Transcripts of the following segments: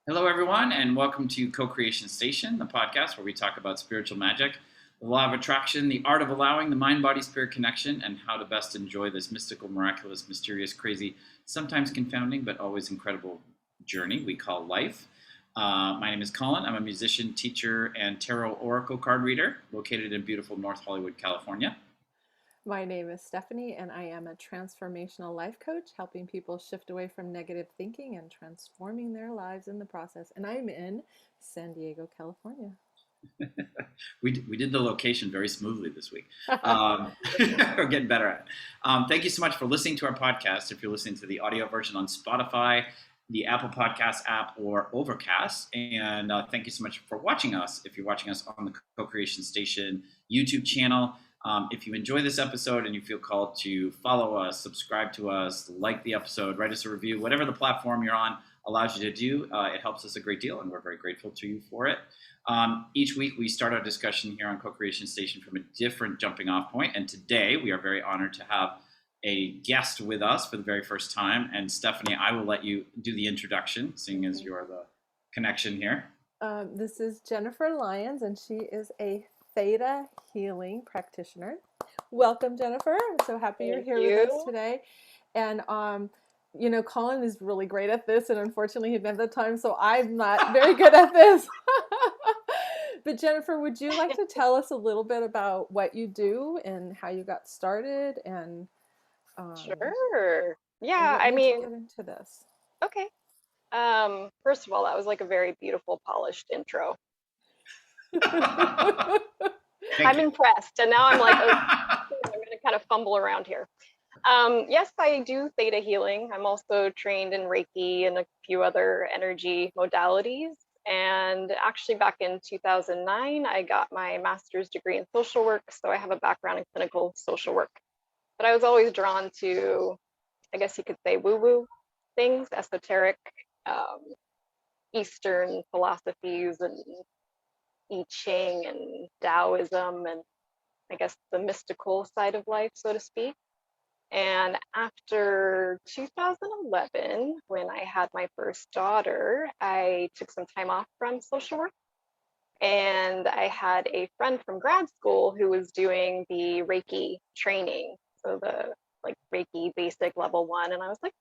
Hello, everyone, and welcome to Co-Creation Station, the podcast where we talk about spiritual magic, the law of attraction, the art of allowing, the mind-body-spirit connection, and how to best enjoy this mystical, miraculous, mysterious, crazy, sometimes confounding, but always incredible journey we call life. My name is Collin. I'm a musician, teacher, and tarot oracle card reader located in beautiful North Hollywood, California. My name is Stephanie, and I am a transformational life coach, helping people shift away from negative thinking and transforming their lives in the process. And I'm in San Diego, California. We did the location very smoothly this week. We're getting better at it. Thank you so much for listening to our podcast. If you're listening to the audio version on Spotify, the Apple Podcast app, or Overcast. And thank you so much for watching us. If you're watching us on the Co-Creation Station YouTube channel, if you enjoy this episode and you feel called to follow us, subscribe to us, like the episode, write us a review, whatever the platform you're on allows you to do, it helps us a great deal, and we're very grateful to you for it. Each week, we start our discussion here on Co-Creation Station from a different jumping off point, and today we are very honored to have a guest with us for the very first time. And Stephanie, I will let you do the introduction, seeing as you're the connection here. This is Jennifer Lyons, and she is a Theta Healing practitioner. Welcome, Jennifer. I'm so happy you're here with us today. And you know, Collin is really great at this, and unfortunately, he didn't have the time, so I'm not very good at this. But Jennifer, would you like to tell us a little bit about what you do and how you got started? And sure. Yeah, I mean, get into this. Okay. First of all, that was like a very beautiful, polished intro. I'm impressed, and now I'm like, oh, I'm going to kind of fumble around here. Yes, I do Theta Healing. I'm also trained in Reiki and a few other energy modalities. And actually, back in 2009, I got my master's degree in social work. So I have a background in clinical social work. But I was always drawn to, I guess you could say, woo-woo things, esoteric, Eastern philosophies and I Ching and Taoism, and I guess the mystical side of life, so to speak. And after 2011, when I had my first daughter, I took some time off from social work. And I had a friend from grad school who was doing the Reiki training. So the like Reiki basic level 1. And I was like,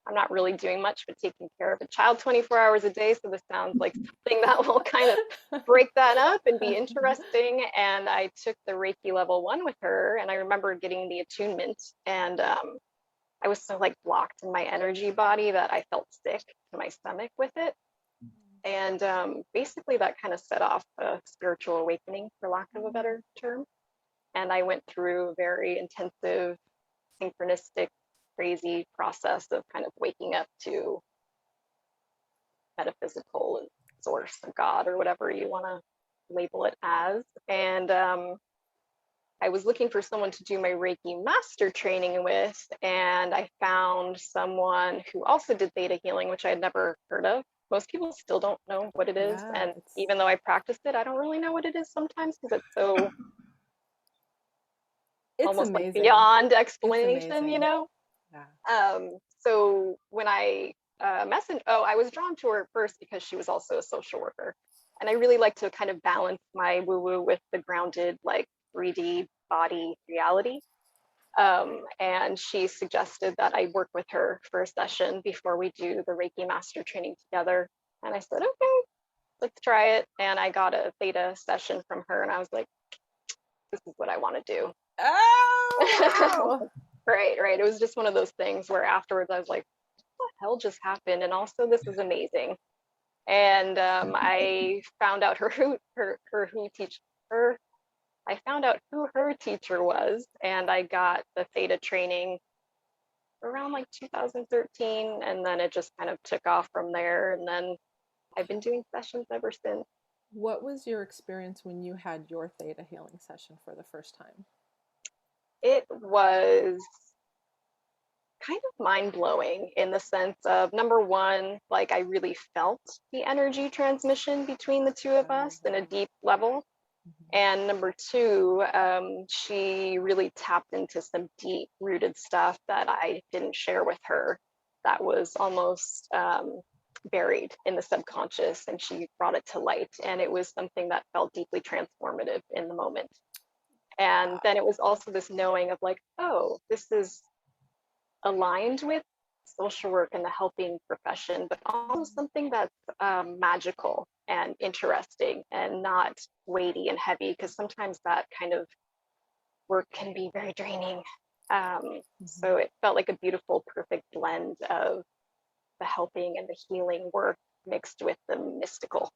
I'm not really doing much but taking care of a child 24 hours a day. So this sounds like something that will kind of break that up and be interesting. And I took the Reiki level 1 with her. And I remember getting the attunement. And I was so like blocked in my energy body that I felt sick to my stomach with it. And basically that kind of set off a spiritual awakening, for lack of a better term. And I went through a very intensive, synchronistic, crazy process of kind of waking up to metaphysical and source of God, or whatever you want to label it as. And I was looking for someone to do my Reiki master training with, and I found someone who also did Theta Healing, which I had never heard of. Most people still don't know what it is. Yeah, and even though I practiced it, I don't really know what it is sometimes, because it's so almost amazing. Like beyond explanation, you know? Yeah. So when I I was drawn to her first because she was also a social worker. And I really like to kind of balance my woo-woo with the grounded, like 3D body reality. And she suggested that I work with her for a session before we do the Reiki master training together. And I said, okay, let's try it. And I got a Theta session from her, and I was like, this is what I want to do. Oh! Right. It was just one of those things where afterwards I was like, what the hell just happened? And also, this is amazing. And I found out I found out who her teacher was, and I got the Theta training around like 2013, and then it just kind of took off from there, and then I've been doing sessions ever since. What was your experience when you had your Theta Healing session for the first time? It was kind of mind-blowing in the sense of, number one, like I really felt the energy transmission between the two of us in a deep level. And number two, she really tapped into some deep-rooted stuff that I didn't share with her. That was almost buried in the subconscious, and she brought it to light. And it was something that felt deeply transformative in the moment. And then it was also this knowing of like, oh, this is aligned with social work and the helping profession, but also something that's magical and interesting and not weighty and heavy, because sometimes that kind of work can be very draining. So it felt like a beautiful, perfect blend of the helping and the healing work mixed with the mystical.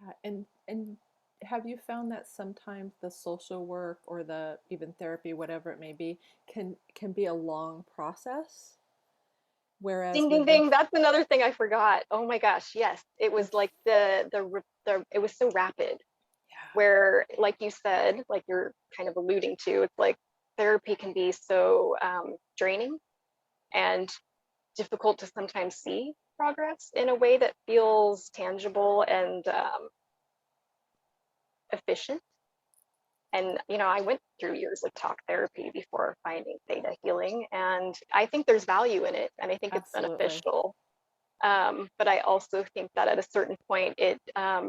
Yeah, and have you found that sometimes the social work or the even therapy, whatever it may be, can be a long process? Whereas Ding, ding, with the ding. That's another thing I forgot. Oh my gosh. Yes. It was like it was so rapid, yeah, where, like you said, like you're kind of alluding to, it's like therapy can be so draining and difficult to sometimes see progress in a way that feels tangible and efficient. And, I went through years of talk therapy before finding Theta Healing, and I think there's value in it, and I think it's absolutely. beneficial. But I also think that at a certain point, it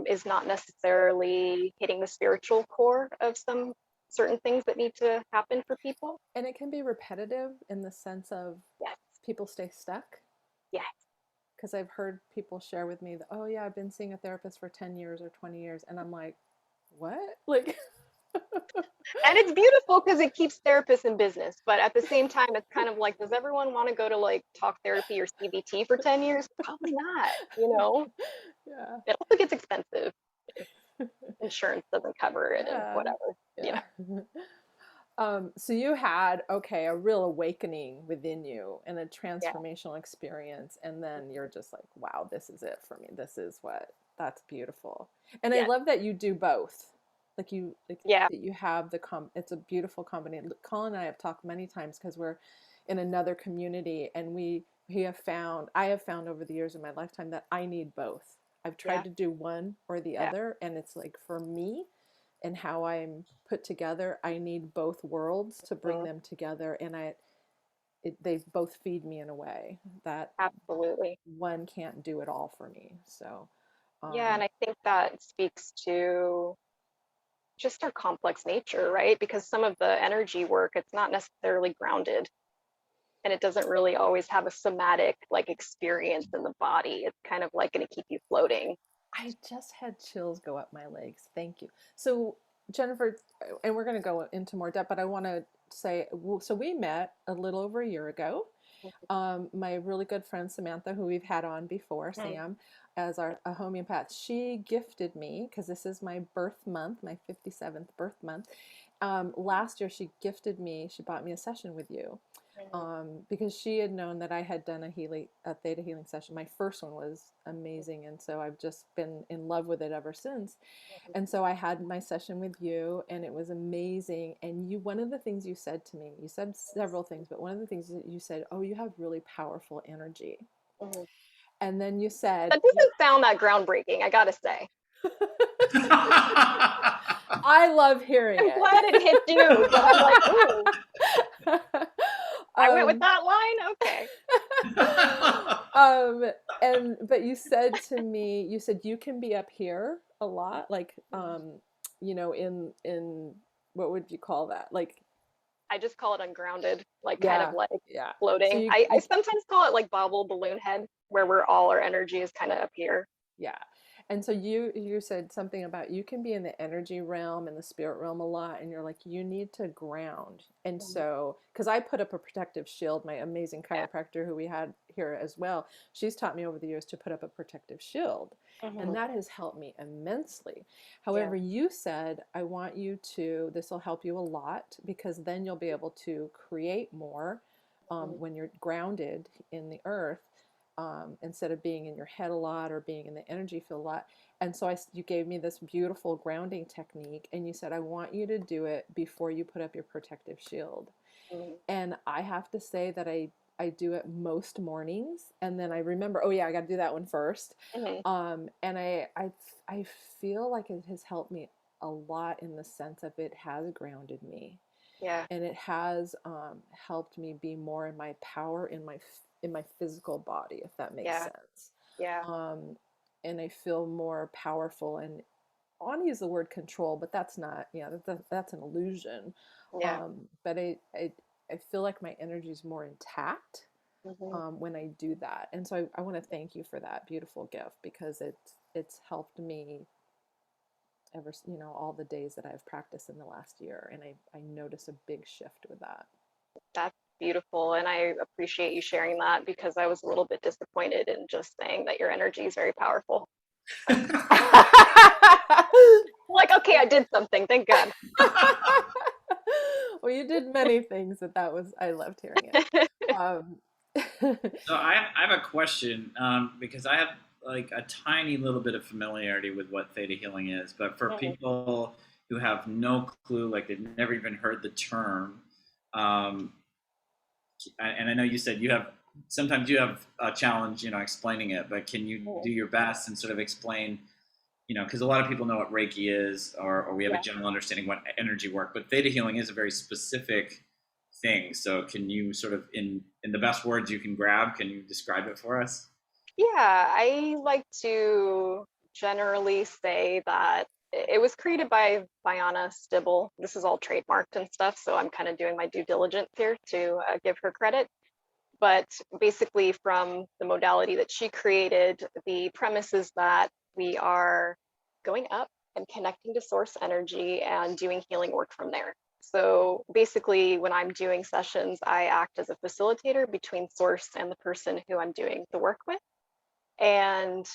is not necessarily hitting the spiritual core of some certain things that need to happen for people. And it can be repetitive in the sense of Yes, people stay stuck. yes. Because I've heard people share with me that, oh yeah, I've been seeing a therapist for 10 years or 20 years. And I'm like, what? Like, And it's beautiful because it keeps therapists in business. But at the same time, it's kind of like, does everyone want to go to like talk therapy or CBT for 10 years? Probably not. yeah. It also gets expensive. Insurance doesn't cover it and Yeah. whatever. Yeah. So you had, okay, a real awakening within you and a Yeah. transformational experience. And then you're just like, wow, this is it for me. That's beautiful. And I Yeah. love that you do both. Like Yeah. that you have it's a beautiful combination. Collin and I have talked many times because we're in another community, and I have found over the years of my lifetime that I need both. I've tried Yeah. to do one or the Yeah. other, and it's like for me and how I'm put together, I need both worlds to bring Mhm. them together, and they both feed me in a way that Absolutely. one can't do it all for me. So, Yeah. um, And I think that speaks to just our complex nature, right? Because some of the energy work, it's not necessarily grounded, and it doesn't really always have a somatic like experience in the body. It's kind of like going to keep you floating. I just had chills go up my legs. Thank you. So, Jennifer, and we're going to go into more depth, but I want to say, so we met a little over a year ago. My really good friend Samantha, who we've had on before, Mhm. Sam, as a homeopath, she gifted me, because this is my birth month, my 57th birth month. Last year, she bought me a session with you, because she had known that I had done a theta healing session. My first one was amazing, and so I've just been in love with it ever since. And so I had my session with you, and it was amazing. And one of the things you said to me, you said several things, but one of the things that you said, oh, you have really powerful energy. Mhm. And then you said, That doesn't sound that groundbreaking, I gotta say. I love hearing I'm it. glad it hit you, but I'm like, ooh, I went with um, that line. Okay. but you said to me, you said you can be up here a lot, like, in what would you call that? Like, I just call it ungrounded, like kind of yeah, like yeah. So floating. I sometimes call it like bobble balloon head, where we're all our energy is kind of up here. yeah. And so you said something about you can be in the energy realm and the spirit realm a lot, and you're like, you need to ground. And Mhm. so, because I put up a protective shield, my amazing Yeah. chiropractor who we had here as well, she's taught me over the years to put up a protective shield. And Mhm. that has helped me immensely. Yeah. However, you said, I want you to, this will help you a lot, because then you'll be able to create more, Mhm. when you're grounded in the earth, instead of being in your head a lot or being in the energy field a lot. And so you gave me this beautiful grounding technique, and you said, I want you to do it before you put up your protective shield. Mhm. And I have to say that I do it most mornings, and then I remember, oh yeah, I got to do that one first. Mhm. And I feel like it has helped me a lot, in the sense of it has grounded me, Yeah. and it has, helped me be more in my power in my physical body, if that makes Yeah. sense. Yeah. And I feel more powerful. And I want to use the word control, but that's not, that's an illusion. Yeah. But I feel like my energy is more intact Hmm. when I do that. And so I want to thank you for that beautiful gift, because it's helped me ever, all the days that I've practiced in the last year. And I notice a big shift with that. That's beautiful. And I appreciate you sharing that, because I was a little bit disappointed in just saying that your energy is very powerful. Like, okay, I did something. Thank God. Well, you did many things I loved hearing it. So I have a question, because I have like a tiny little bit of familiarity with what Theta Healing is, but for Mhm. people who have no clue, like they've never even heard the term, um, and I know you said sometimes you have a challenge, explaining it, but can you Mhm. do your best and sort of explain, because a lot of people know what Reiki is, or we have a Yeah. general understanding what energy work, but Theta Healing is a very specific thing. So can you sort of, in the best words you can grab, can you describe it for us? Yeah, I like to generally say that it was created by Biana Stibble. This is all trademarked and stuff, so I'm kind of doing my due diligence here to give her credit. But basically, from the modality that she created, the premise is that we are going up and connecting to source energy and doing healing work from there. So basically, when I'm doing sessions, I act as a facilitator between source and the person who I'm doing the work with. And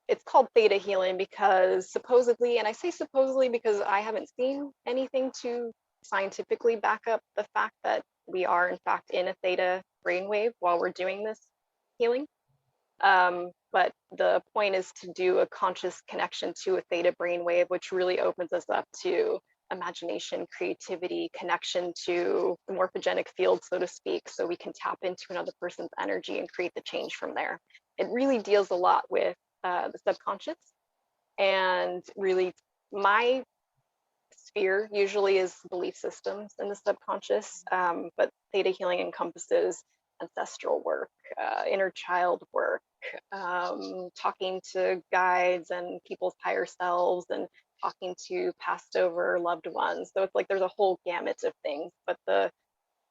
it's called theta healing because supposedly, and I say supposedly because I haven't seen anything to scientifically back up the fact that we are in fact in a theta brainwave while we're doing this healing. But the point is to do a conscious connection to a theta brainwave, which really opens us up to imagination, creativity, connection to the morphogenic field, so to speak, so we can tap into another person's energy and create the change from there. It really deals a lot with the subconscious, and really my sphere usually is belief systems in the subconscious, but theta healing encompasses ancestral work, inner child work, talking to guides and people's higher selves, and talking to passed over loved ones. So it's like there's a whole gamut of things, but the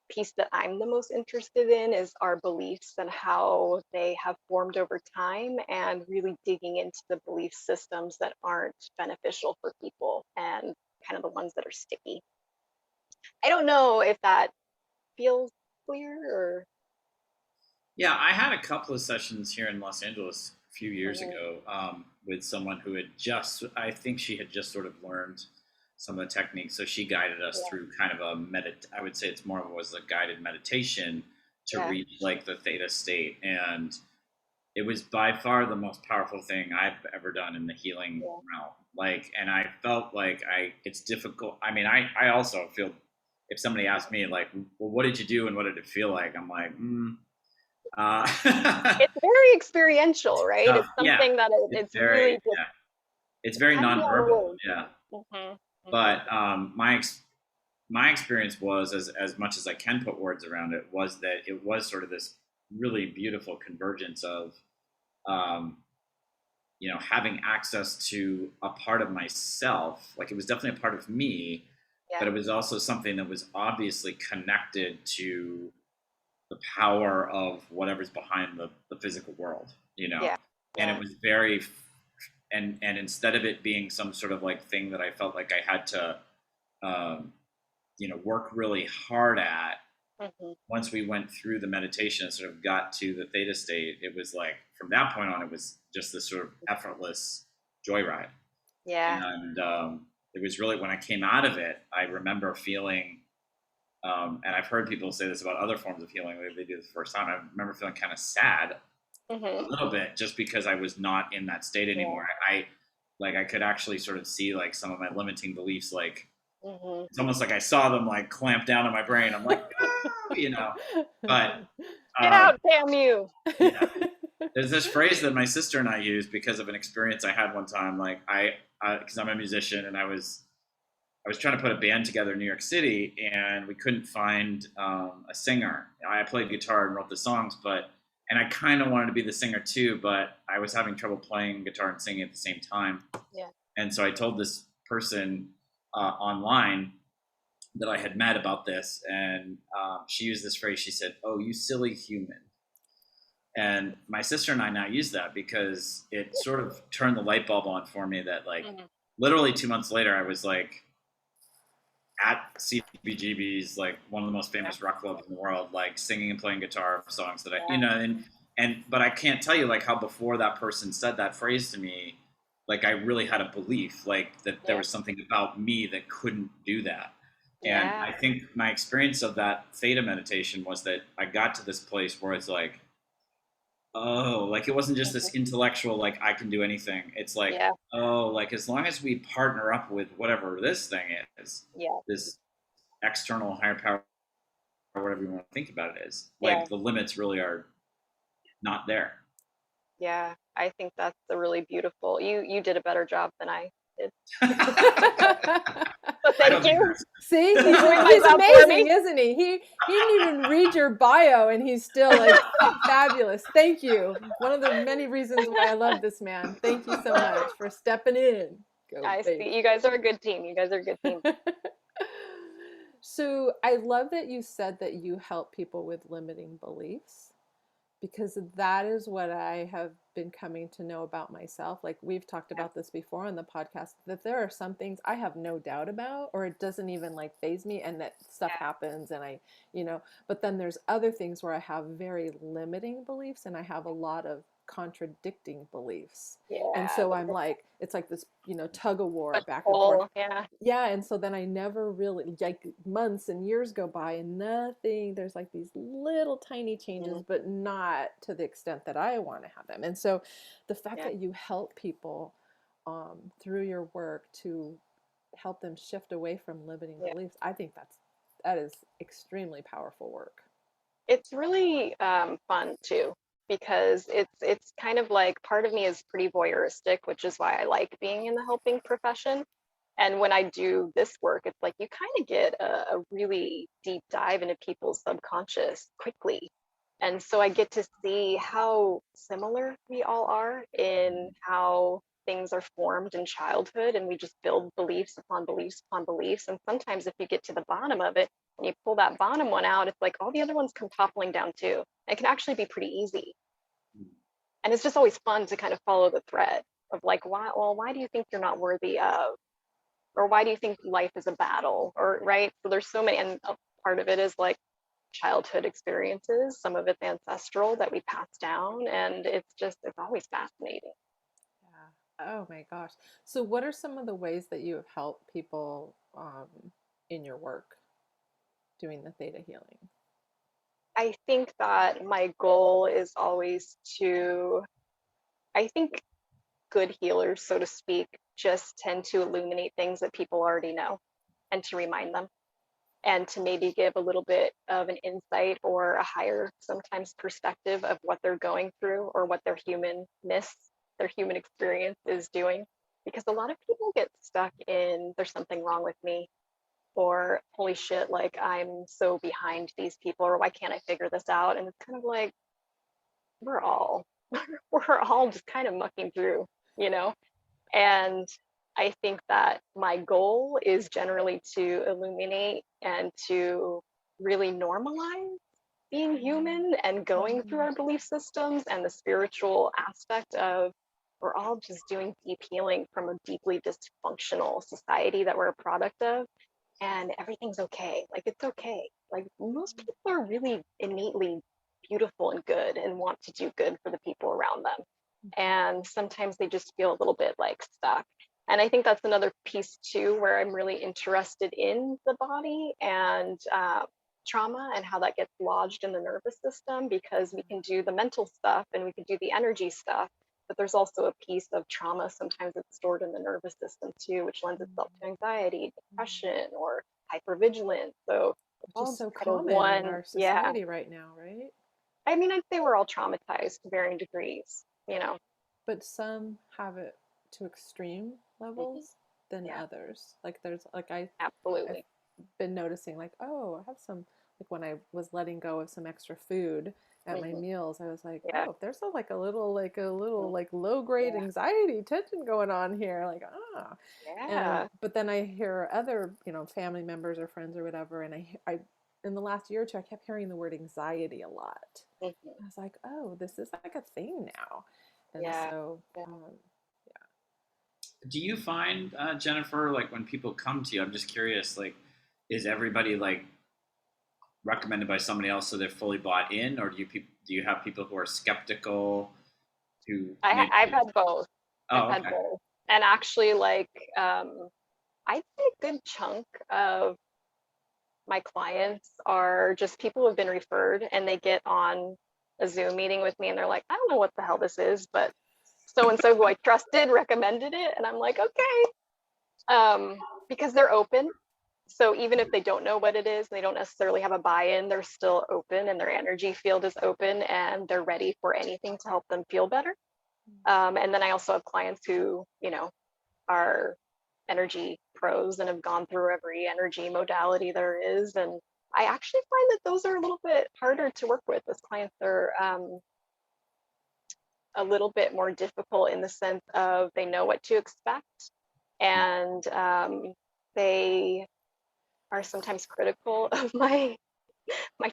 piece that I'm the most interested in is our beliefs and how they have formed over time, and really digging into the belief systems that aren't beneficial for people and kind of the ones that are sticky. I don't know if that feels clear or. Yeah, I had a couple of sessions here in Los Angeles a few years Mhm. ago, with someone who I think she had just sort of learned some of the techniques. So she guided us Yeah, through kind of I would say it's more was a guided meditation to yeah, reach like the theta state. And it was by far the most powerful thing I've ever done in the healing yeah. realm. Like, and I felt like it's difficult. I mean, I also feel, if somebody asked me like, well, what did you do and what did it feel like? I'm like, It's very experiential, right? tough. It's Yeah, something that it's really just, yeah, it's it's very kind of beyond nonverbal. words. Yeah, Hmm. Hmm. but my experience was, as much as I can put words around it, was that it was sort of this really beautiful convergence of, um, having access to a part of myself. Like, it was definitely a part of me, but Yeah, it was also something that was obviously connected to the power of whatever's behind the physical world, yeah, and it yeah. was very, and instead of it being some sort of like thing that I felt like I had to, um, work really hard at, Hmm. once we went through the meditation and sort of got to the theta state, it was like from that point on, it was just this sort of effortless joyride. Yeah. And it was really when I came out of it, I remember feeling, and I've heard people say this about other forms of healing that they do the first time. I remember feeling kind of sad a Hmm. little bit, just because I was not in that state Yeah. anymore. I could actually sort of see like some of my limiting beliefs, like Hmm. it's almost like I saw them like clamp down on my brain. I'm like, no, but Get um, out, damn you. yeah, there's this phrase that my sister and I use because of an experience I had one time. Like because I'm a musician, and I was trying to put a band together in New York City, and we couldn't find a singer. I played guitar and wrote the songs, but and I kind of wanted to be the singer too, but I was having trouble playing guitar and singing at the same time. Yeah. And so I told this person online that I had met about this, and she used this phrase. She said, "Oh, you silly human." And my sister and I now use that because it sort of turned the light bulb on for me that, like, literally 2 months later, I was like at CBGB's, like one of the most famous rock clubs in the world, like singing and playing guitar songs that but I can't tell you like how before that person said that phrase to me, like I really had a belief like that there was something about me that couldn't do that. And I think my experience of that theta meditation was that I got to this place where it's like, oh, like it wasn't just this intellectual, like I can do anything. It's like, oh, like as long as we partner up with whatever this thing is, this external higher power, or whatever you want to think about it is, like the limits really are not there. Yeah, I think that's a really beautiful. You did a better job than I did. So thank you. See, he's amazing, isn't he? He didn't even read your bio, and he's still like fabulous. Thank you. One of the many reasons why I love this man. Thank you so much for stepping in. I see. You guys are a good team. You guys are a good team. So I love that you said that you help people with limiting beliefs, because that is what I have been coming to know about myself. Like we've talked about this before on the podcast, that there are some things I have no doubt about, or it doesn't even like faze me, and that stuff happens and I, but then there's other things where I have very limiting beliefs and I have a lot of contradicting beliefs. And so I'm like, it's like this, tug of war back and forth. Yeah. And so then I never really, like months and years go by and nothing, there's like these little tiny changes, but not to the extent that I want to have them. And so the fact that you help people through your work to help them shift away from limiting beliefs, I think that is extremely powerful work. It's really fun too, because it's kind of like part of me is pretty voyeuristic, which is why I like being in the helping profession. And when I do this work, it's like you kind of get a really deep dive into people's subconscious quickly. And so I get to see how similar we all are in how things are formed in childhood, and we just build beliefs upon beliefs upon beliefs. And sometimes if you get to the bottom of it and you pull that bottom one out, it's like all the other ones come toppling down too. It can actually be pretty easy. And it's just always fun to kind of follow the thread of like, why do you think you're not worthy of? Or why do you think life is a battle? Or right? So there's so many, and a part of it is like childhood experiences, some of it's ancestral that we pass down, and it's always fascinating. Oh my gosh. So what are some of the ways that you have helped people in your work doing the theta healing? I think that my goal is always I think good healers, so to speak, just tend to illuminate things that people already know and to remind them, and to maybe give a little bit of an insight or a higher sometimes perspective of what they're going through or what their humanness, their human experience is doing. Because a lot of people get stuck in there's something wrong with me, or holy shit, like I'm so behind these people, or why can't I figure this out? And it's kind of like we're all just kind of mucking through, and I think that my goal is generally to illuminate and to really normalize being human and going through our belief systems, and the spiritual aspect of we're all just doing deep healing from a deeply dysfunctional society that we're a product of, and everything's okay. Like it's okay. Like most people are really innately beautiful and good and want to do good for the people around them. And sometimes they just feel a little bit like stuck. And I think that's another piece too, where I'm really interested in the body and trauma and how that gets lodged in the nervous system, because we can do the mental stuff and we can do the energy stuff, but there's also a piece of trauma. Sometimes it's stored in the nervous system too, which lends itself to anxiety, depression, or hypervigilance. So which is so common in our society right now, right? I mean, I'd say we're all traumatized to varying degrees, But some have it to extreme levels than others. Like there's like I've been noticing like, oh, I have some like when I was letting go of some extra food at my Mhm. meals, I was like, Yeah. oh, there's a little Mm. like low grade Yeah. anxiety tension going on here. Like, and Yeah. but then I hear other, family members or friends or whatever, and I in the last year or two, I kept hearing the word anxiety a lot. Mhm. I was like, oh, this is like a thing now. And Yeah. so, Yeah. Do you find, Jennifer, like when people come to you, I'm just curious, like, is everybody like recommended by somebody else so they're fully bought in, or do you have people who are skeptical who I've maybe? had both. I've Oh, had okay. both. And actually, like, I'd say a good chunk of my clients are just people who have been referred and they get on a Zoom meeting with me and they're like, I don't know what the hell this is, but so and so who I trusted recommended it. And I'm like, okay. Because they're open. So even if they don't know what it is, they don't necessarily have a buy-in, they're still open and their energy field is open and they're ready for anything to help them feel better. And then I also have clients who, are energy pros and have gone through every energy modality there is. And I actually find that those are a little bit harder to work with. Those clients are a little bit more difficult in the sense of they know what to expect and they are sometimes critical of my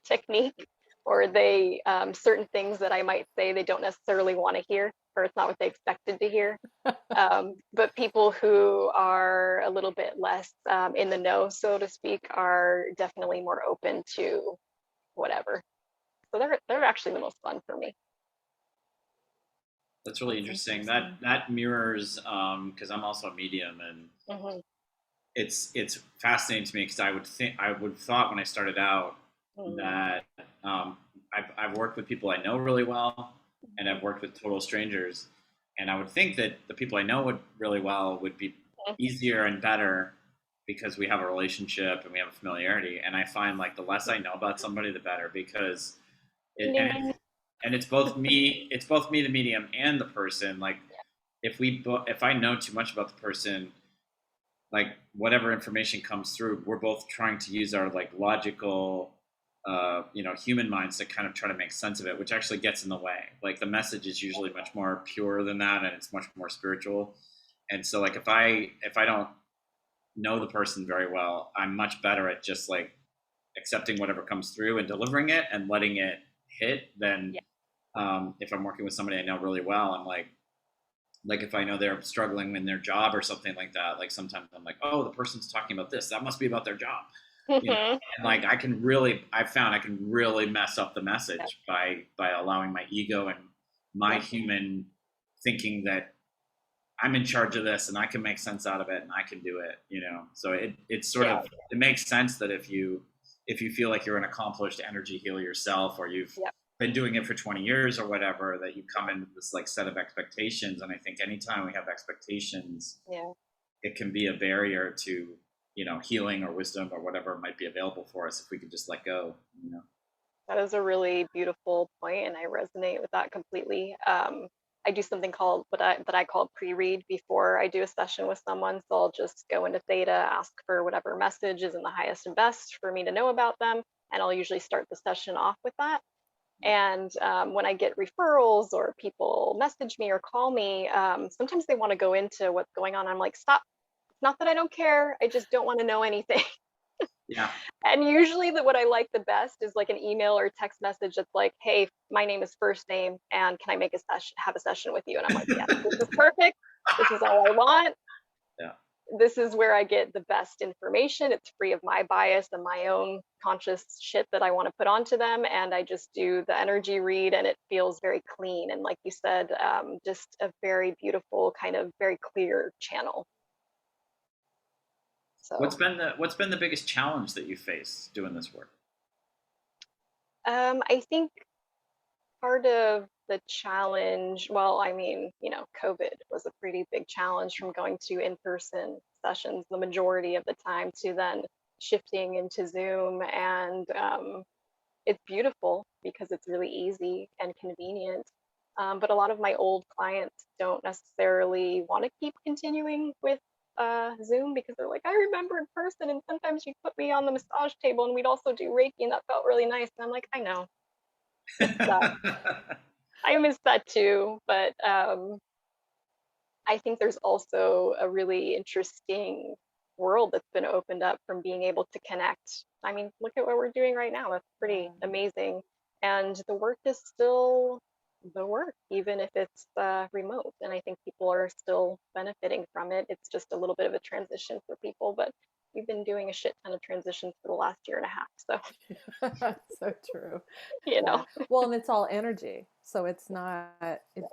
technique, or they certain things that I might say they don't necessarily want to hear, or it's not what they expected to hear. But people who are a little bit less in the know, so to speak, are definitely more open to whatever. So they're actually the most fun for me. That's really That's interesting. interesting. That mirrors, because I'm also a medium, and Hmm. it's fascinating to me because I would have thought when I started out Hmm. that I've worked with people I know really well, and I've worked with total strangers, and I would think that the people I know would really well would be easier and better because we have a relationship and we have a familiarity. And I find like the less I know about somebody, the better, because Ding, it ding, ding. and it's both me, the medium, and the person. Like if I know too much about the person, like whatever information comes through, we're both trying to use our like logical, human minds to kind of try to make sense of it, which actually gets in the way. Like the message is usually much more pure than that, and it's much more spiritual. And so, like if I don't know the person very well, I'm much better at just like accepting whatever comes through and delivering it and letting it hit than Yeah. if I'm working with somebody I know really well. I'm like if I know they're struggling in their job or something like that, like sometimes I'm like, oh, the person's talking about this. That must be about their job. You know, Hmm. and like I've found I can really mess up the message by allowing my ego and my Yeah. human thinking that I'm in charge of this and I can make sense out of it and I can do it. So it's sort Yeah. of, it makes sense that if you feel like you're an accomplished energy healer yourself, or you've Yeah. been doing it for 20 years or whatever, that you come in with this like set of expectations. And I think anytime we have expectations, Yeah. it can be a barrier to, healing or wisdom or whatever might be available for us if we could just let go. That is a really beautiful point, and I resonate with that completely. I do something called that I call pre-read before I do a session with someone. So I'll just go into Theta, ask for whatever message is in the highest and best for me to know about them, and I'll usually start the session off with that. And when I get referrals or people message me or call me, sometimes they want to go into what's going on. I'm like, stop. It's not that I don't care. I just don't want to know anything. Yeah. And usually what I like the best is like an email or text message that's like, hey, my name is first name and can I make a session, have a session with you? And I'm like, yes, this is perfect. This is all I want. Yeah. This is where I get the best information. It's free of my bias and my own conscious shit that I want to put onto them. And I just do the energy read and it feels very clean. And like you said, just a very beautiful, kind of very clear channel. What's So been the biggest challenge that you face doing this work? I think part of the challenge, well, I mean, COVID was a pretty big challenge from going to in-person sessions the majority of the time to then shifting into Zoom. And it's beautiful because it's really easy and convenient. But a lot of my old clients don't necessarily want to keep continuing with Zoom because they're like, I remember in person, and sometimes you put me on the massage table and we'd also do Reiki, and that felt really nice. And I'm like, I know, I miss that too. But I think there's also a really interesting world that's been opened up from being able to connect. I mean, look at what we're doing right now. That's pretty amazing. And the work is still the work, even if it's remote. And I think people are still benefiting from it. It's just a little bit of a transition for people, but we've been doing a shit ton of transitions for the last year and a half. So, so true. you know, Well, and it's all energy. So it's not,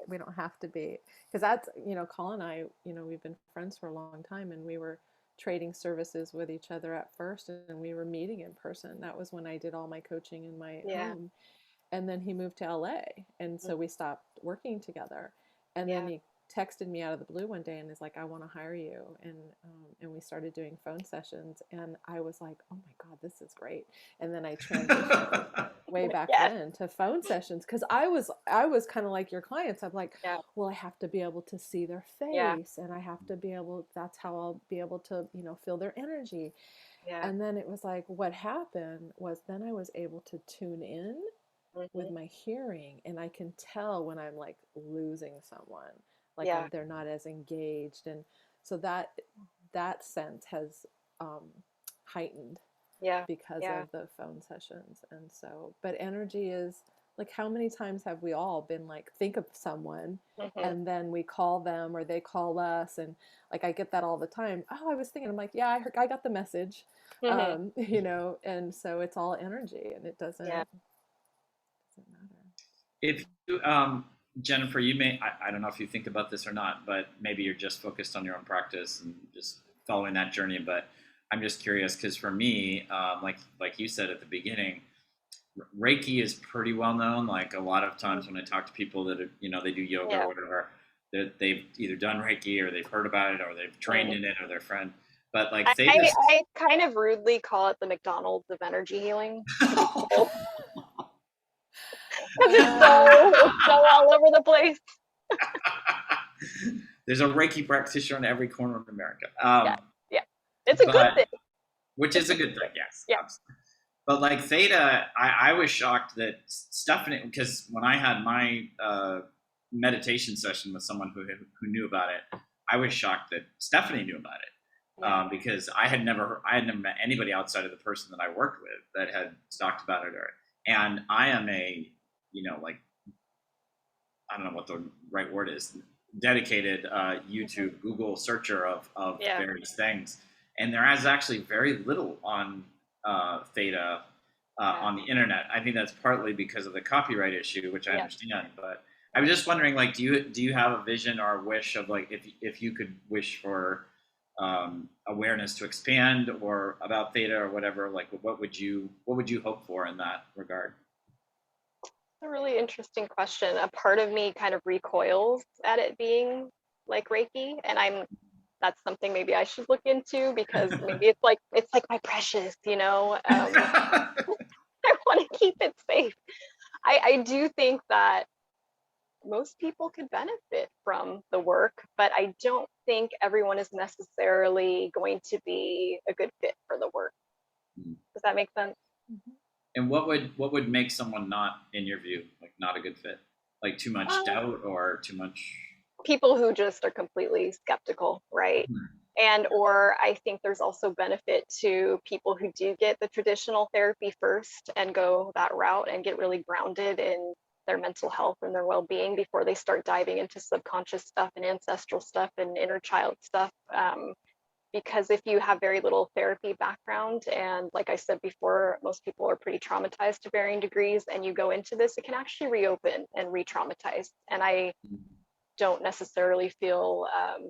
we don't have to be, because that's, Collin and I, we've been friends for a long time, and we were trading services with each other at first, and we were meeting in person. That was when I did all my coaching in my home. And then he moved to LA, and so we stopped working together. And then he texted me out of the blue one day and is like, I want to hire you. And we started doing phone sessions, and I was like, oh my God, this is great. And then I transitioned way back then to phone sessions, because I was kind of like your clients. I'm like, well, I have to be able to see their face, and I have to be able, that's how I'll be able to, feel their energy. And then it was like, what happened was then I was able to tune in with my hearing, and I can tell when I'm like losing someone, like they're not as engaged. And so that sense has heightened because of the phone sessions. And so, but energy is like, how many times have we all been like, think of someone and then we call them or they call us, and like I get that all the time. Oh, I was thinking, I'm like, yeah, I got the message. And so it's all energy, and it doesn't matter. If you, Jennifer, you may, I don't know if you think about this or not, but maybe you're just focused on your own practice and just following that journey. But I'm just curious, because for me, like you said at the beginning, Reiki is pretty well known. Like a lot of times when I talk to people that are, they do yoga or whatever, they've either done Reiki or they've heard about it or they've trained in it or their friend. But like I kind of rudely call it the McDonald's of energy healing. Because it's so all over the place. There's a Reiki practitioner in every corner of America. It's a good thing. Which is a good thing, yes. Yeah. Absolutely. But like Theta, I was shocked that Stephanie, because when I had my meditation session with someone who knew about it, I was shocked that Stephanie knew about it. Because I had never met anybody outside of the person that I worked with that had talked about it. And I am a, like, I don't know what the right word is, dedicated YouTube, Google searcher of various things. And there is actually very little on Theta on the internet. I think that's partly because of the copyright issue, which I understand. But I was just wondering, like, do you have a vision or a wish of, like, if you could wish for awareness to expand or about Theta or whatever, like what would you hope for in that regard? A really interesting question. A part of me kind of recoils at it being like Reiki, and that's something maybe I should look into, because maybe it's like my precious, I want to keep it safe. I do think that most people could benefit from the work, but I don't think everyone is necessarily going to be a good fit for the work. Does that make sense? And what would make someone not, in your view, like not a good fit? Like too much doubt or too much? People who just are completely skeptical, right? And or I think there's also benefit to people who do get the traditional therapy first and go that route and get really grounded in their mental health and their well-being before they start diving into subconscious stuff and ancestral stuff and inner child stuff. Because if you have very little therapy background, and like I said before, most people are pretty traumatized to varying degrees, and you go into this, it can actually reopen and re-traumatize. And I don't necessarily feel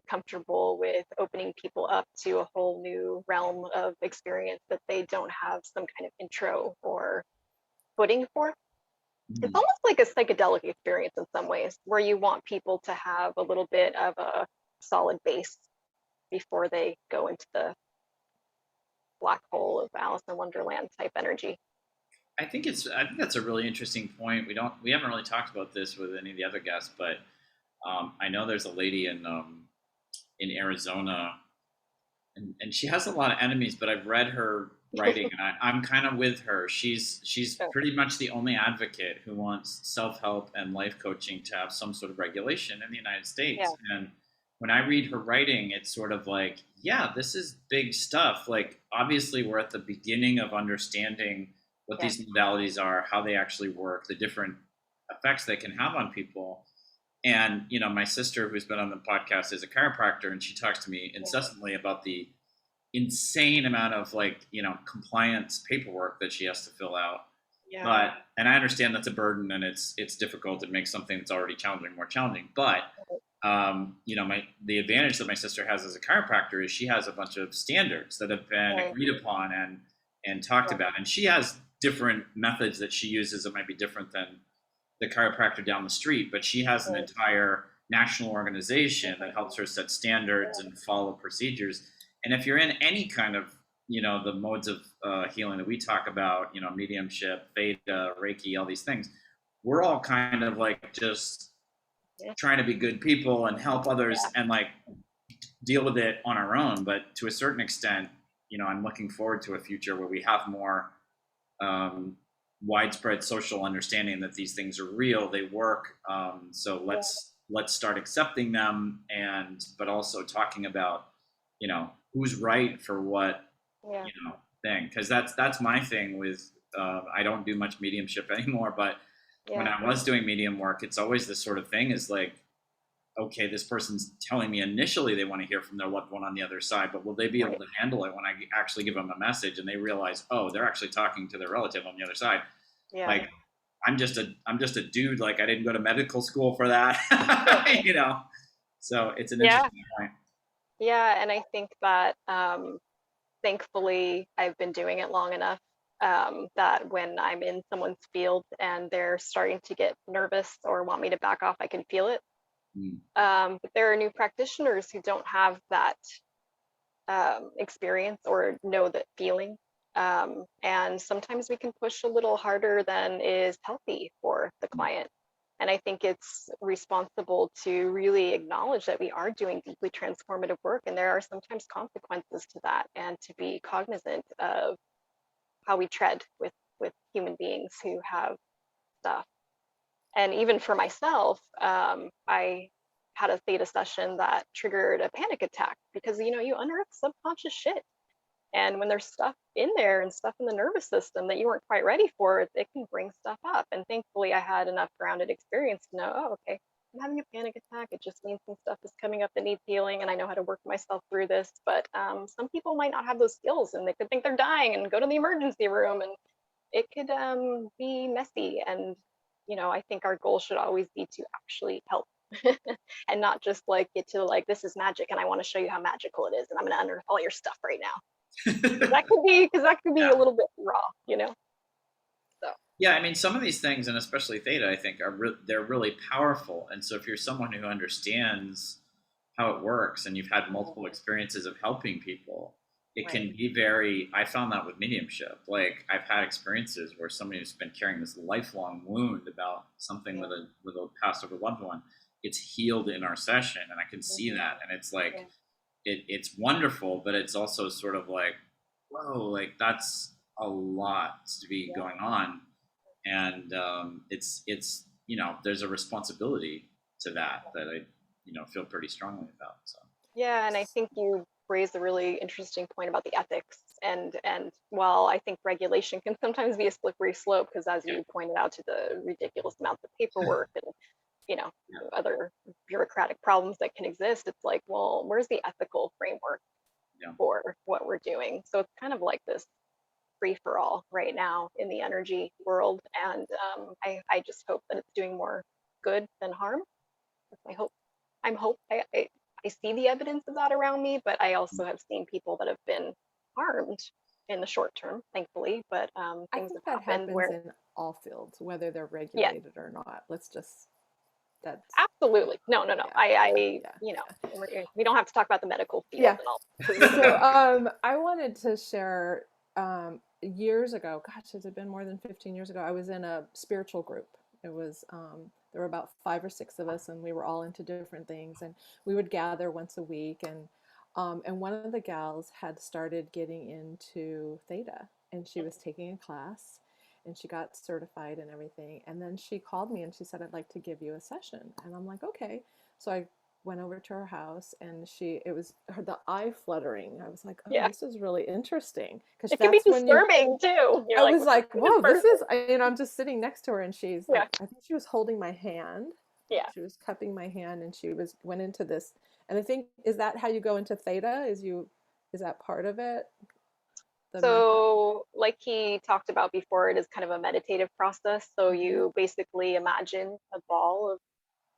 comfortable with opening people up to a whole new realm of experience that they don't have some kind of intro or footing for. It's almost like a psychedelic experience in some ways, where you want people to have a little bit of a solid base before they go into the black hole of Alice in Wonderland type energy. I think that's a really interesting point. We haven't really talked about this with any of the other guests, but I know there's a lady in Arizona and she has a lot of enemies, but I've read her writing, and I'm kind of with her. She's So, pretty much the only advocate who wants self-help and life coaching to have some sort of regulation in the United yeah, States. And when I read her writing, it's sort of like, yeah, this is big stuff. Like, obviously, we're at the beginning of understanding what yeah, these modalities are, how they actually work, the different effects they can have on people. And my sister, who's been on the podcast, is a chiropractor, and she talks to me yeah, incessantly about the insane amount of compliance paperwork that she has to fill out. yeah, And I understand that's a burden, and it's difficult. It makes something that's already challenging more challenging. But the advantage that my sister has as a chiropractor is she has a bunch of standards that have been right, agreed upon and talked yeah, about, and she has different methods that she uses that might be different than the chiropractor down the street, but she has an right, entire national organization that helps mhm, her set standards yeah, and follow procedures. And if you're in any kind of, the modes of healing that we talk about, mediumship, theta, Reiki, all these things, we're all kind of like just yeah, trying to be good people and help others yeah, and like deal with it on our own. But to a certain extent, I'm looking forward to a future where we have more um, widespread social understanding that these things are real, they work. So yeah, let's start accepting them, and but also talking about who's right for what yeah, thing, because that's my thing with I don't do much mediumship anymore, but when yeah, I was doing medium work, it's always this sort of thing is like, okay, this person's telling me initially they want to hear from their loved one on the other side, but will they be able right, to handle it when I actually give them a message and they realize, oh, they're actually talking to their relative on the other side? yeah, Like, I'm just a dude. Like, I didn't go to medical school for that, So it's an yeah, interesting point. yeah. And I think that thankfully I've been doing it long enough that when I'm in someone's field and they're starting to get nervous or want me to back off, I can feel it. Mm, But there are new practitioners who don't have that experience or know that feeling. And sometimes we can push a little harder than is healthy for the mm, client. And I think it's responsible to really acknowledge that we are doing deeply transformative work, and there are sometimes consequences to that, and to be cognizant of how we tread with human beings who have stuff. And even for myself, I had a theta session that triggered a panic attack because you unearth subconscious shit, and when there's stuff in there and stuff in the nervous system that you weren't quite ready for, it can bring stuff up. And thankfully, I had enough grounded experience to know, oh, okay, I'm having a panic attack. It just means some stuff is coming up that needs healing, and I know how to work myself through this. But some people might not have those skills, and they could think they're dying and go to the emergency room, and it could be messy. And I think our goal should always be to actually help. And not just like get to like, this is magic and I want to show you how magical it is and I'm going to unearth all your stuff right now, because that could be a yeah. little bit raw. So Yeah, I mean, some of these things, and especially theta, I think they're really powerful. And so, if you're someone who understands how it works and you've had mhm, multiple experiences of helping people, it right, can be very. I found that with mediumship. Like, I've had experiences where somebody who's been carrying this lifelong wound about something yeah, with a passed over loved one, it's healed in our session, and I can see mhm, that, and it's like yeah, it's wonderful, but it's also sort of like, whoa, like that's a lot to be yeah, going on, and it's there's a responsibility to that I feel pretty strongly about. So yeah. And I think you raised a really interesting point about the ethics. And while I think regulation can sometimes be a slippery slope, because as yeah, you pointed out, to the ridiculous amounts of paperwork and you know yeah, other bureaucratic problems that can exist, it's like, well, where's the ethical framework yeah, for what we're doing? So it's kind of like this free for all right now in the energy world. And I just hope that it's doing more good than harm. That's my hope. I see the evidence of that around me, but I also have seen people that have been harmed in the short term, thankfully. But I things think that have happened happens where, in all fields, whether they're yeah, regulated or not. Let's just, that's, absolutely. No, no, no. yeah, yeah, I yeah, we don't have to talk about the medical yeah. field and all, So because I wanted to share years ago, gosh, has it been more than 15 years ago? I was in a spiritual group. It was, there were about 5 or 6 of us, and we were all into different things. And we would gather once a week. And And one of the gals had started getting into Theta, and she was taking a class, and she got certified and everything. And then she called me and she said, "I'd like to give you a session." And I'm like, "Okay." So I went over to her house, and it was her, the eye fluttering. I was like, "Oh, Yeah. this is really interesting." Because It can be that's when you, disturbing too. You're I like, was like, "Whoa, this person? is," I'm just sitting next to her, and she's Yeah. like, I think she was holding my hand. Yeah. She was cupping my hand, and she went into this. And I think, is that how you go into Theta? Is that part of it? The method. So, like he talked about before, it is kind of a meditative process. So Mm-hmm. you basically imagine a ball of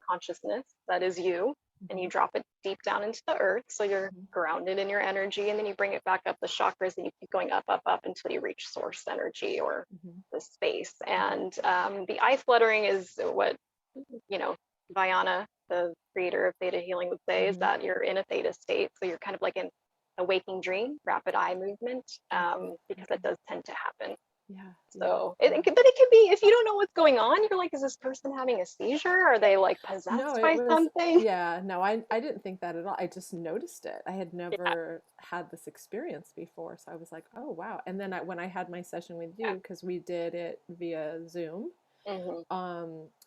consciousness that is you, and Mm-hmm. you drop it deep down into the earth. So you're Mm-hmm. grounded in your energy, and then you bring it back up the chakras, and you keep going up, up, up until you reach source energy or Mm-hmm. the space. Mm-hmm. And the eye fluttering is what, you know, Vyana, the creator of Theta Healing, would say is Mm-hmm. that you're in a theta state. So you're kind of like in a waking dream, rapid eye movement, Okay. because Okay. that does tend to happen. Yeah. Yeah. So, Yeah. but it could be if you don't know what's going on, you're like, is this person having a seizure? Are they like No, possessed it by was, something? yeah, no, I didn't think that at all. I just noticed it. I had Yeah, never had this experience before. So I was like, oh, wow. And then when I had my session with yeah. you, because we did it via Zoom, Hmm.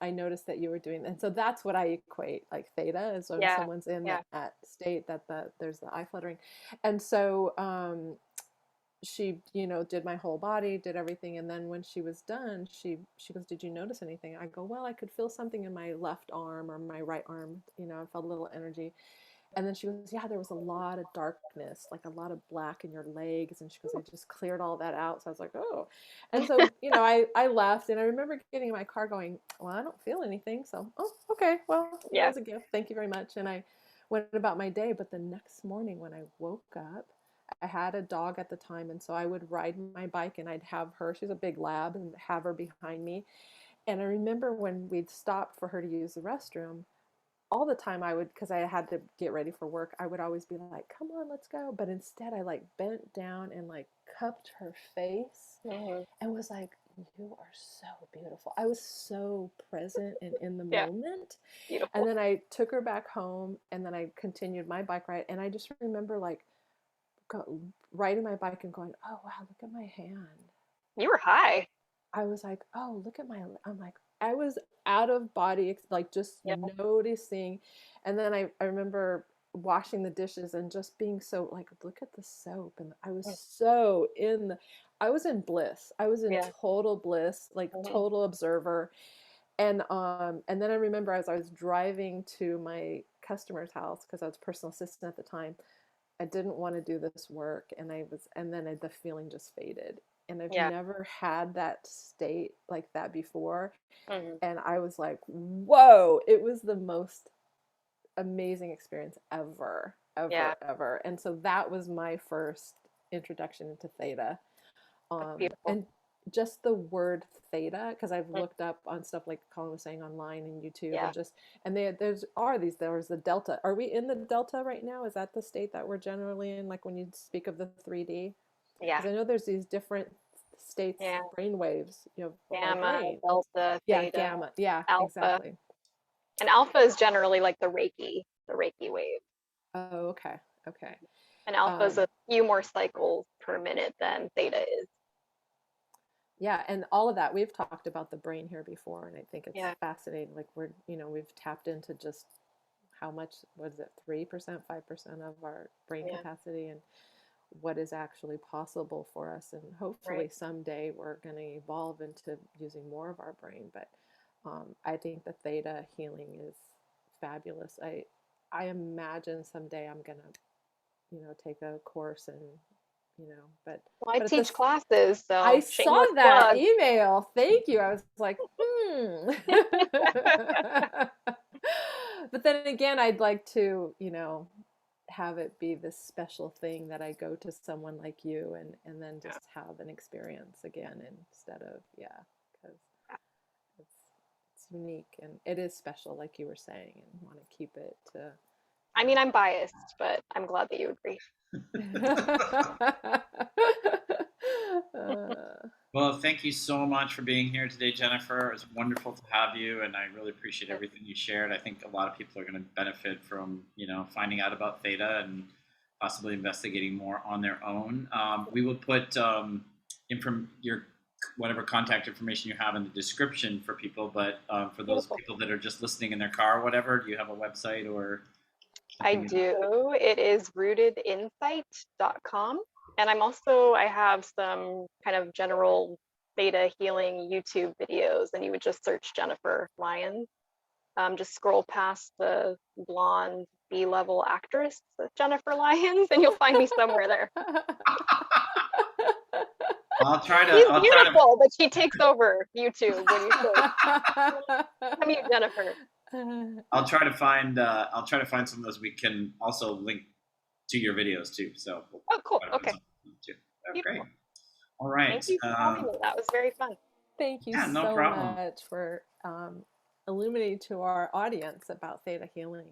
I noticed that you were doing, and so that's what I equate, like theta is when Yeah, someone's in yeah, that state that there's the eye fluttering. And so she, did my whole body, did everything, and then when she was done, she goes, "Did you notice anything?" I go, "Well, I could feel something in my left arm or my right arm, I felt a little energy." And then she goes, "Yeah, there was a lot of darkness, like a lot of black in your legs." And she goes, "I just cleared all that out." So I was like, "Oh." And so, I left, and I remember getting in my car going, "Well, I don't feel anything." So, "Oh, okay. Well, it yeah. was a gift. Thank you very much." And I went about my day. But the next morning when I woke up, I had a dog at the time. And so I would ride my bike, and I'd have her, she's a big lab, and have her behind me. And I remember when we'd stopped for her to use the restroom, all the time I would, because I had to get ready for work, I would always be like, "Come on, let's go." But instead I like bent down and like cupped her face Hmm. and was like, "You are so beautiful." I was so present and in the Yeah, moment. And beautiful. then I took her back home, and then I continued my bike ride. And I just remember like riding my bike and going, "Oh, wow, look at my hand." You were high. I was like, "Oh, look at my," I'm like, I was out of body, like just Yeah, noticing. And then I remember washing the dishes and just being so like, "Look at the soap." And I was so I was in bliss. I was in yeah. total bliss, like Hmm. total observer. And then I remember as I was driving to my customer's house, because I was personal assistant at the time, I didn't want to do this work, and then the feeling just faded. And I've Yeah. never had that state like that before. Hmm. And I was like, "Whoa," it was the most amazing experience ever, Yeah, ever, ever. And so that was my first introduction into theta. that's beautiful. And just the word theta, because I've Mm. looked up on stuff like Collin was saying online and YouTube, Yeah, and there's the delta. Are we in the delta right now? Is that the state that we're generally in, like when you speak of the 3D? yeah, Because I know there's these different states, yeah. brain waves, of our Gamma, brain. delta, Yeah, theta, gamma. Yeah, alpha. exactly. And alpha is generally like the Reiki wave. Oh, okay. Okay. And alpha is Um, a few more cycles per minute than theta is. yeah, and all of that, we've talked about the brain here before, and I think it's Yeah, fascinating. Like we've tapped into just how much, what is it, 3%, 5% of our brain yeah, capacity, and what is actually possible for us. And right. hopefully someday we're going to evolve into using more of our brain. But I think the theta healing is fabulous. I imagine someday I'm going to, take a course, and, but, Well, I but at teach this, classes, I so saw shameless that plug. email. Thank you. I was like, hmm. But then again, I'd like to, have it be this special thing that I go to someone like you, and then Yeah, just have an experience again, instead of, yeah, because it's it's unique, and it is special, like you were saying, and want to keep it to, I mean, I'm biased, but I'm glad that you agree. uh, Well, thank you so much for being here today, Jennifer. It was wonderful to have you, and I really appreciate everything you shared. I think a lot of people are going to benefit from, finding out about Theta and possibly investigating more on their own. We will put your whatever contact information you have in the description for people, but for those people that are just listening in their car or whatever, do you have a website or I something? do. It is rootedinsight.com. And I have some kind of general theta healing YouTube videos, and you would just search Jennifer Lyons. Just scroll past the blonde B-level actress, Jennifer Lyons, and you'll find me somewhere there. I'll try to. She's I'll beautiful, but she takes over YouTube when you say, "Come here, Jennifer." I'll try to find. I'll try to find some of those. We can also link to your videos too. So. Oh, cool. Okay. Oh, great. All right. Thank you for having me. That was very fun. Thank you no so problem. much for illuminating to our audience about theta healing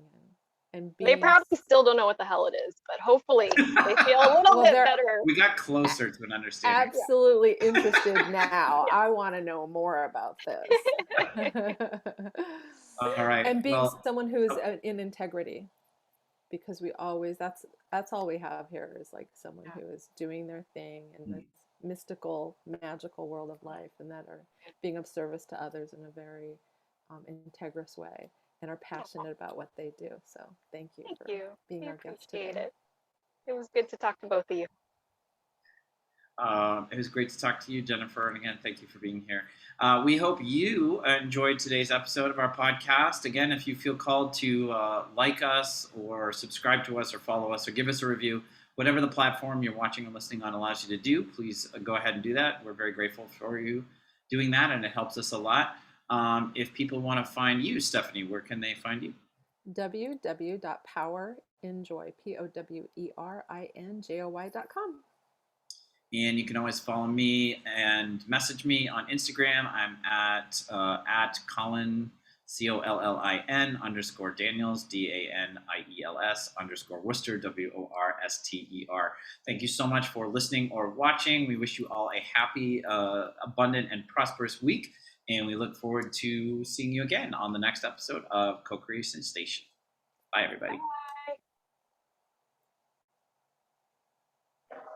and being. They probably still don't know what the hell it is, but hopefully they feel a little bit better. We got closer to an understanding. Absolutely interested now. Yeah. I want to know more about this. All right. And being someone who is in integrity, because we always that's all we have here is like someone who is doing their thing in this mystical, magical world of life, and that are being of service to others in a very integrous way, and are passionate about what they do. So thank you for being our guest today. It was good to talk to both of you. It was great to talk to you, Jennifer, and again, thank you for being here. We hope you enjoyed today's episode of our podcast. Again, if you feel called to like us or subscribe to us or follow us or give us a review, whatever the platform you're watching and listening on allows you to do, please go ahead and do that. We're very grateful for you doing that, and it helps us a lot. If people want to find you, Stephanie, where can they find you? www.powerinjoy, powerinjoy.com. And you can always follow me and message me on Instagram. I'm at Collin, COLLIN _Daniels, DANIELS _ Worster, WORSTER. Thank you so much for listening or watching. We wish you all a happy, abundant, and prosperous week. And we look forward to seeing you again on the next episode of Co-Creation Station. Bye, everybody.